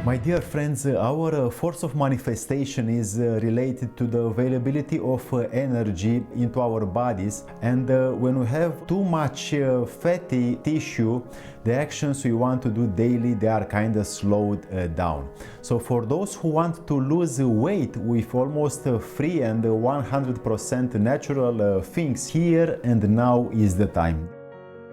My dear friends, our force of manifestation is related to the availability of energy into our bodies, and when we have too much fatty tissue, the actions we want to do daily, they are kind of slowed down. So for those who want to lose weight with almost free and 100% natural things, here and now is the time.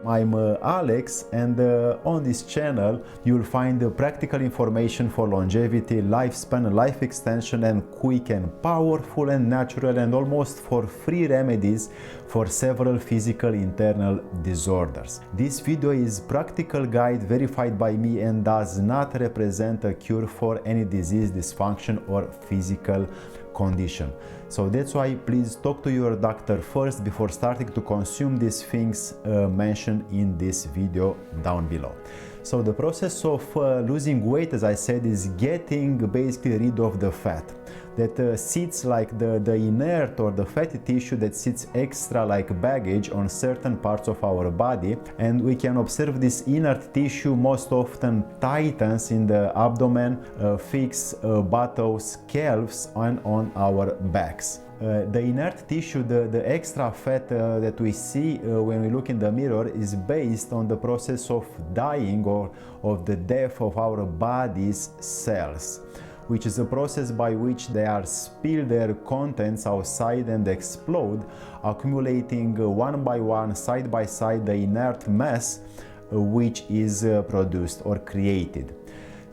I'm Alex, and on this channel you'll find practical information for longevity, lifespan, life extension, and quick and powerful and natural and almost for free remedies for several physical internal disorders. This video is practical guide verified by me and does not represent a cure for any disease, dysfunction, or physical condition. So that's why please talk to your doctor first before starting to consume these things mentioned in this video down below. So the process of losing weight, as I said, is getting basically rid of the fat that sits like the inert or the fatty tissue that sits extra like baggage on certain parts of our body, and we can observe this inert tissue most often tightens in the abdomen, fix buttocks, calves, and on our backs. The inert tissue, the extra fat that we see when we look in the mirror, is based on the process of dying or of the death of our body's cells, which is a process by which they are spilled their contents outside and explode, accumulating one by one, side by side, the inert mass which is produced or created.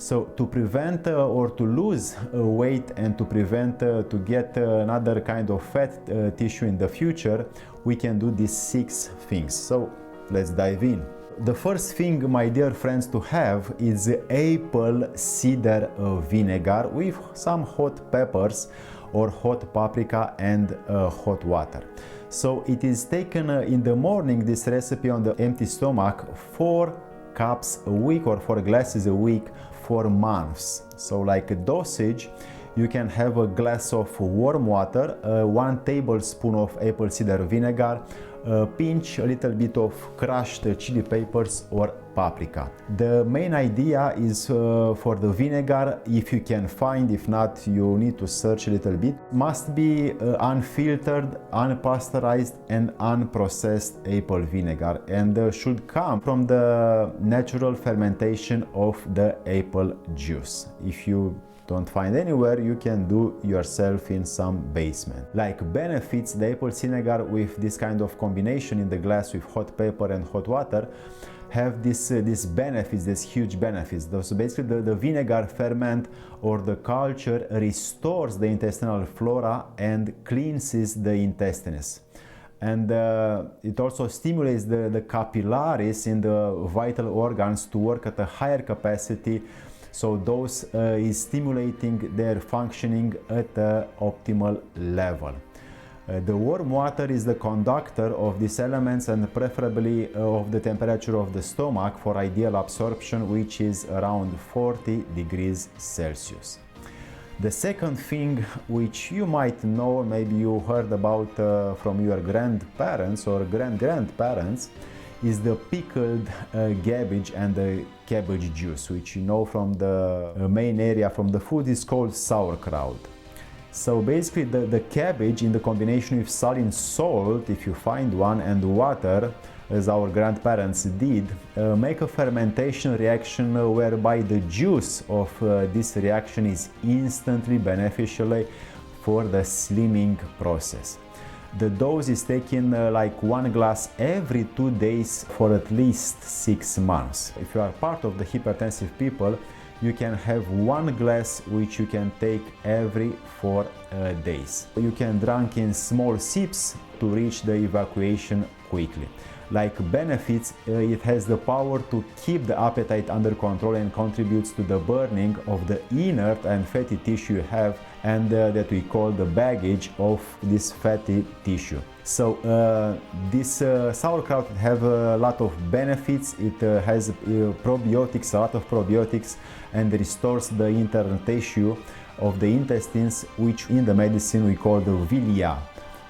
So to prevent or to lose weight and to prevent to get another kind of fat tissue in the future, we can do these 6 things. So let's dive in. The first thing, my dear friends, to have is apple cider vinegar with some hot peppers or hot paprika and hot water. So it is taken in the morning, this recipe, on the empty stomach, 4 cups a week or 4 glasses a week for months. So like a dosage, you can have a glass of warm water, 1 tablespoon of apple cider vinegar, pinch a little bit of crushed chili peppers or paprika. The main idea is for the vinegar, if you can find, if not you need to search a little bit, must be unfiltered, unpasteurized and unprocessed apple vinegar, and should come from the natural fermentation of the apple juice. If you don't find anywhere, you can do yourself in some basement. Like benefits, the apple vinegar with this kind of combination in the glass with hot pepper and hot water have these benefits, these huge benefits. So basically the vinegar ferment or the culture restores the intestinal flora and cleanses the intestines. And it also stimulates the capillaries in the vital organs to work at a higher capacity. So those is stimulating their functioning at the optimal level. The warm water is the conductor of these elements and preferably of the temperature of the stomach for ideal absorption, which is around 40 degrees Celsius. The second thing, which you might know, maybe you heard about from your grandparents or grandparents, is the pickled cabbage and the cabbage juice, which you know from the main area from the food is called sauerkraut. So basically the cabbage in the combination with saline salt, if you find one, and water, as our grandparents did, make a fermentation reaction whereby the juice of this reaction is instantly beneficial for the slimming process. The dose is taken like 1 glass every 2 days for at least 6 months. If you are part of the hypertensive people, you can have 1 glass which you can take every 4 days. You can drink in small sips to reach the evacuation quickly. Like benefits, it has the power to keep the appetite under control and contributes to the burning of the inert and fatty tissue you have, and that we call the baggage of this fatty tissue. So this sauerkraut have a lot of benefits. It has probiotics, a lot of probiotics, and restores the internal tissue of the intestines, which in the medicine we call the villi.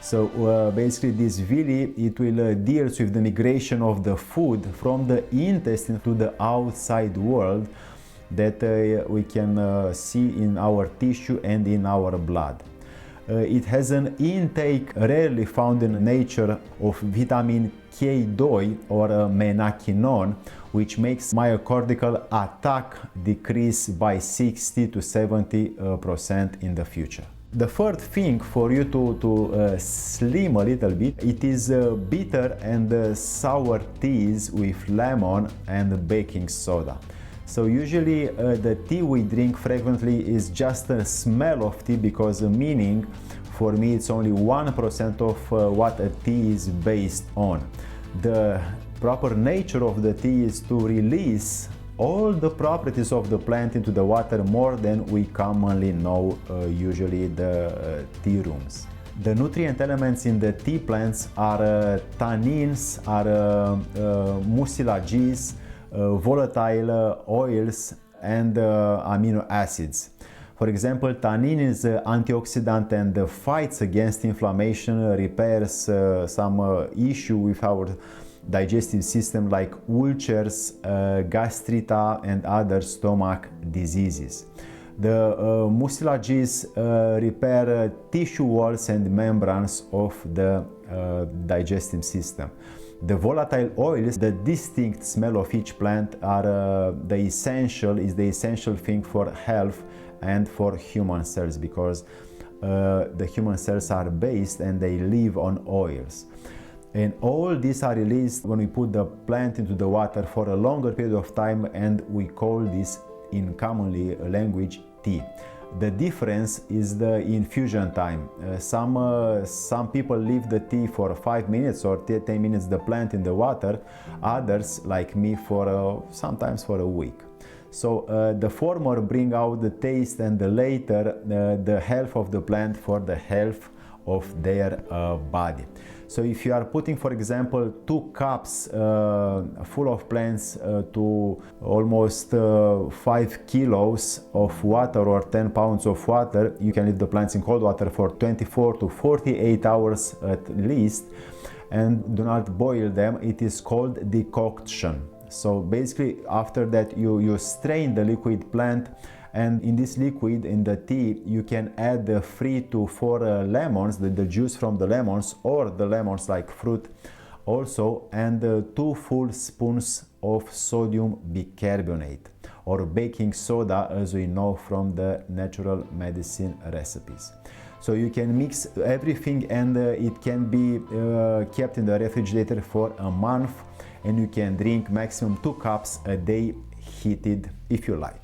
So basically this villi, it will deals with the migration of the food from the intestine to the outside world, that we can see in our tissue and in our blood. It has an intake rarely found in nature of vitamin K2 or menaquinone, which makes myocardial attack decrease by 60 to 70% in the future. The third thing for you to slim a little bit, it is bitter and sour teas with lemon and baking soda. So usually the tea we drink frequently is just a smell of tea, because meaning for me it's only 1% of what a tea is based on. The proper nature of the tea is to release all the properties of the plant into the water more than we commonly know, usually the tea rooms. The nutrient elements in the tea plants are tannins, are mucilaginous, volatile oils, and amino acids. For example, tannin is an antioxidant and fights against inflammation, repairs some issue with our digestive system like ulcers, gastrita, and other stomach diseases. The mucilaginous repair tissue walls and membranes of the digestive system. The volatile oils, the distinct smell of each plant, are the essential thing for health and for human cells, because the human cells are based and they live on oils. And all these are released when we put the plant into the water for a longer period of time, and we call this in commonly language tea. The difference is the infusion time. Some people leave the tea for 5 minutes or 10 minutes, the plant in the water. Others, like me, for sometimes for a week. So the former bring out the taste, and the later the health of the plant for the health of their body. So if you are putting, for example, 2 cups full of plants to almost 5 kilos of water or 10 pounds of water, you can leave the plants in cold water for 24 to 48 hours at least, and do not boil them. It is called decoction. So basically after that you strain the liquid plant, and in this liquid, in the tea, you can add 3 to 4 lemons, the juice from the lemons, or the lemons like fruit also, and 2 full spoons of sodium bicarbonate or baking soda, as we know from the natural medicine recipes. So you can mix everything, and it can be kept in the refrigerator for a month, and you can drink maximum 2 cups a day, heated if you like.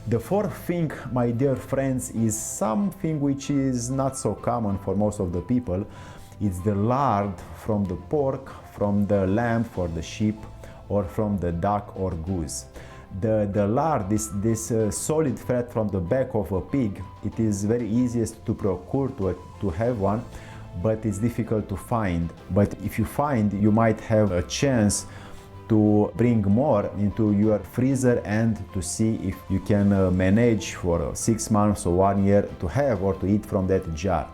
The fourth thing, my dear friends, is something which is not so common for most of the people. It's the lard from the pork, from the lamb or the sheep, or from the duck or goose. The lard, this solid fat from the back of a pig, it is very easiest to procure, to have one, but it's difficult to find. But if you find, you might have a chance to bring more into your freezer and to see if you can manage for 6 months or 1 year to have or to eat from that jar.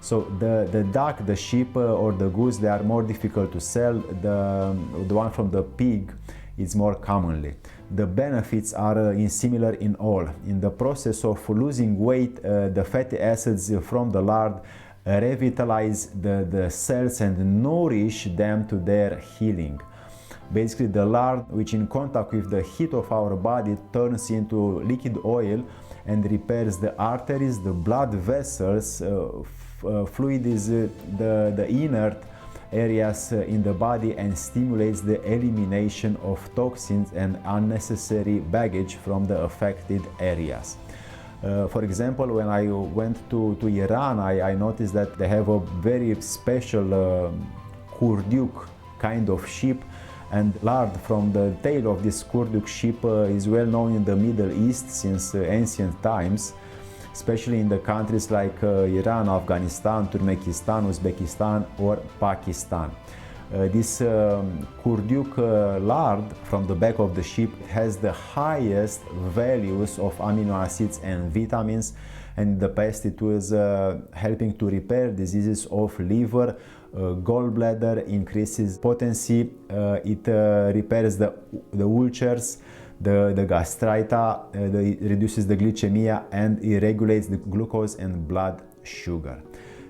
So the duck, the sheep or the goose, they are more difficult to sell. The one from the pig is more commonly. The benefits are similar in all. In the process of losing weight, the fatty acids from the lard revitalize the cells and nourish them to their healing. Basically, the lard, which in contact with the heat of our body turns into liquid oil and repairs the arteries, the blood vessels. Fluid is the inert areas in the body, and stimulates the elimination of toxins and unnecessary baggage from the affected areas. For example, when I went to Iran, I noticed that they have a very special kurduk kind of sheep, and lard from the tail of this kurduk sheep is well known in the Middle East since ancient times, especially in the countries like Iran, Afghanistan, Turkmenistan, Uzbekistan, or Pakistan. This kurduk lard from the back of the sheep has the highest values of amino acids and vitamins, and in the past it was helping to repair diseases of liver, gallbladder, increases potency, it repairs the ulcers, the gastrita, it reduces the glycemia, and it regulates the glucose and blood sugar.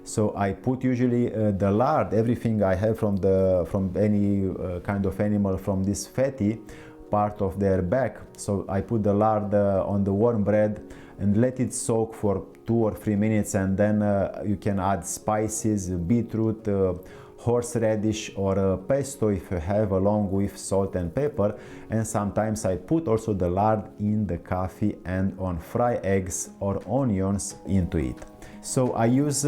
So I put usually the lard, everything I have from any kind of animal, from this fatty part of their back. So I put the lard on the warm bread and let it soak for 2 or 3 minutes, and then you can add spices, beetroot, horseradish, or pesto if you have, along with salt and pepper. And sometimes I put also the lard in the coffee and on fried eggs or onions into it. So I use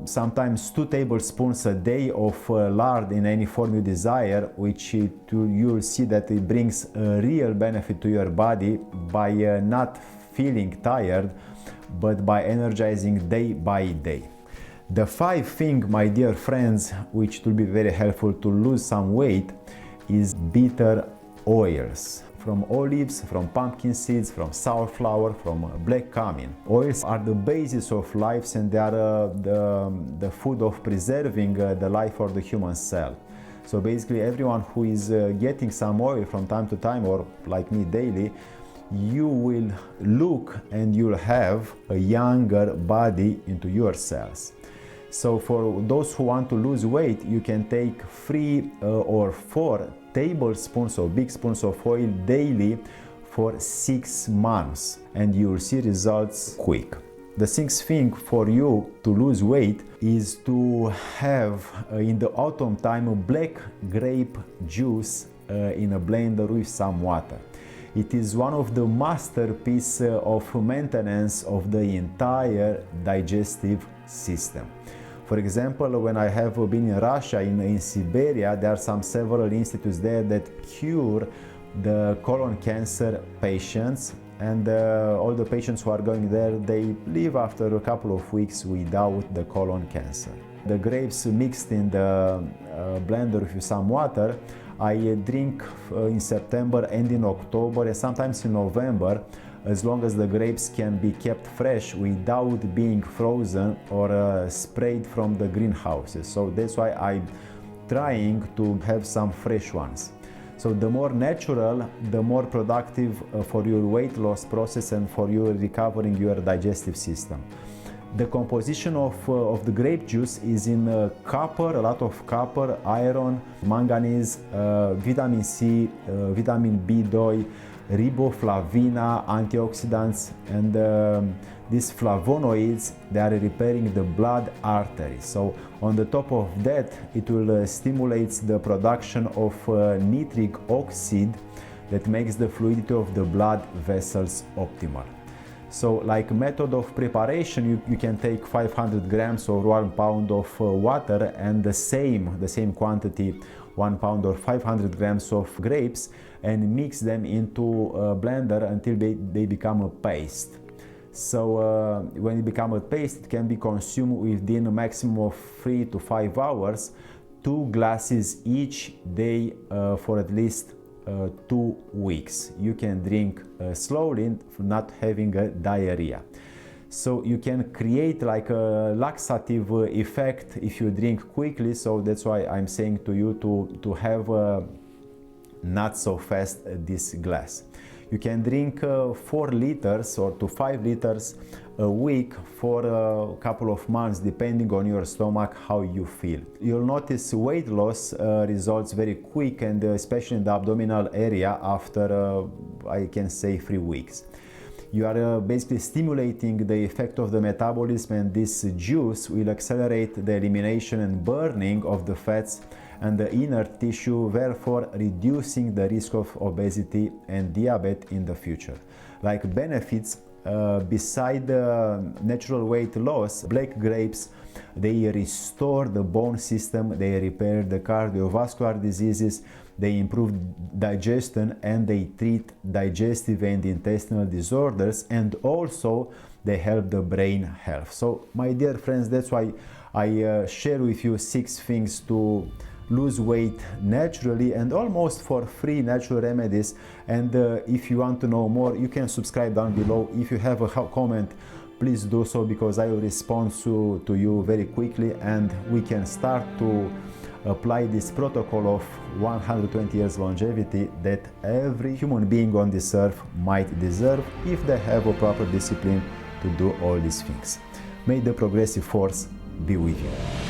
sometimes 2 tablespoons a day of lard in any form you desire, which you'll see that it brings a real benefit to your body by not feeling tired, but by energizing day by day. The 5th thing, my dear friends, which will be very helpful to lose some weight, is bitter oils. From olives, from pumpkin seeds, from safflower, from black cumin. Oils are the basis of life, and they are the food of preserving the life of the human cell. So basically everyone who is getting some oil from time to time, or like me daily, you will look and you'll have a younger body into your cells. So for those who want to lose weight, you can take 3 or 4 tablespoons or big spoons of oil daily for 6 months, and you will see results quick. The 6th thing for you to lose weight is to have in the autumn time black grape juice in a blender with some water. It is one of the masterpieces of maintenance of the entire digestive system. For example, when I have been in Russia, in Siberia, there are several institutes there that cure the colon cancer patients, and all the patients who are going there, they live after a couple of weeks without the colon cancer. The grapes mixed in the blender with some water, I drink in September and in October, and sometimes in November, as long as the grapes can be kept fresh without being frozen or sprayed from the greenhouses. So that's why I'm trying to have some fresh ones. So the more natural, the more productive for your weight loss process and for you recovering your digestive system. The composition of the grape juice is in copper, a lot of copper, iron, manganese, vitamin C, vitamin B2, riboflavina, antioxidants, and these flavonoids, they are repairing the blood arteries. So on the top of that, it will stimulate the production of nitric oxide that makes the fluidity of the blood vessels optimal. So like method of preparation, you can take 500 grams or 1 pound of water and the same quantity, 1 pound or 500 grams of grapes, and mix them into a blender until they become a paste. So when it becomes a paste, it can be consumed within a maximum of 3 to 5 hours, 2 glasses each day for at least 2 weeks. You can drink slowly, not having a diarrhea. So you can create like a laxative effect if you drink quickly. So that's why I'm saying to you to have not so fast this glass. You can drink 4 liters or to 5 liters a week for a couple of months, depending on your stomach, how you feel. You'll notice weight loss results very quick, and especially in the abdominal area after, I can say, 3 weeks. You are basically stimulating the effect of the metabolism, and this juice will accelerate the elimination and burning of the fats and the inner tissue, therefore reducing the risk of obesity and diabetes in the future. Like benefits, beside natural weight loss, black grapes, they restore the bone system, they repair the cardiovascular diseases, they improve digestion, and they treat digestive and intestinal disorders, and also they help the brain health. So my dear friends, that's why I share with you 6 things to lose weight naturally and almost for free, natural remedies. And if you want to know more, you can subscribe down below. If you have a comment, please do so, because I will respond to you very quickly, and we can start to apply this protocol of 120 years longevity that every human being on this earth might deserve if they have a proper discipline to do all these things. May the progressive force be with you.